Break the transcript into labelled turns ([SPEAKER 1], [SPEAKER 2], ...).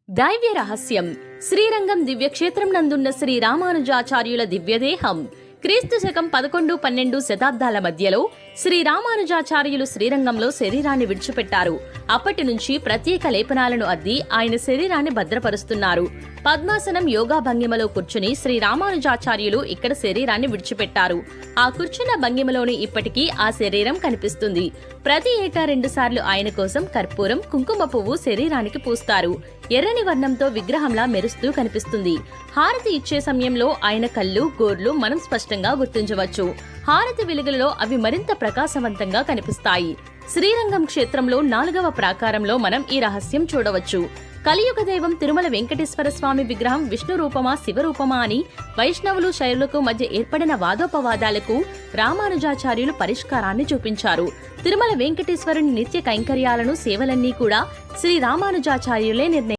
[SPEAKER 1] దైవ్య రహస్యం శ్రీరంగం దివ్యక్షేత్రం నందున్న శ్రీ రామానుజాచార్యుల దివ్యదేహం క్రీస్తు శకం 11-12 శతాబ్దాల మధ్యలో శ్రీ రామానుజాచార్యులు శ్రీరంగంలో శరీరాన్ని విడిచిపెట్టారు. అప్పటి నుంచి ప్రత్యేక లేపనాలను అద్ది ఆయన శరీరాన్ని భద్రపరుస్తున్నారు. పద్మాసనం యోగా భంగిమలో కూర్చుని శ్రీ రామానుజాచార్యులు ఇక్కడ శరీరాన్ని విడిచిపెట్టారు. ఆ కూర్చున్న భంగిమలోని ఇప్పటికీ ఆ శరీరం కనిపిస్తుంది. ప్రతి ఏటా 2 సార్లు ఆయన కోసం కర్పూరం, కుంకుమ పువ్వు శరీరానికి పూస్తారు. ఎర్రని వర్ణంతో విగ్రహంలా మెరుస్తూ కనిపిస్తుంది. హారతి ఇచ్చే సమయంలో ఆయన కళ్ళు, గోర్లు మనం స్పష్టంగా గుర్తించవచ్చు. హారతి వెలుగులలో అవి మరింత ప్రకాశవంతంగా కనిపిస్తాయి. శ్రీరంగం క్షేత్రంలో 4వ ప్రాకారంలో మనం ఈ రహస్యం చూడవచ్చు. కలియుగ దైవం తిరుమల వెంకటేశ్వర స్వామి విగ్రహం విష్ణు రూపమా, శివరూపమా అని వైష్ణవులు, శైవులకు మధ్య ఏర్పడిన వాదోపవాదాలకు రామానుజాచార్యులు పరిష్కారాన్ని చూపించారు. తిరుమల వెంకటేశ్వరుని నిత్య కైంకర్యాలను, సేవలన్నీ కూడా శ్రీ రామానుజాచార్యులే నిర్ణయించారు.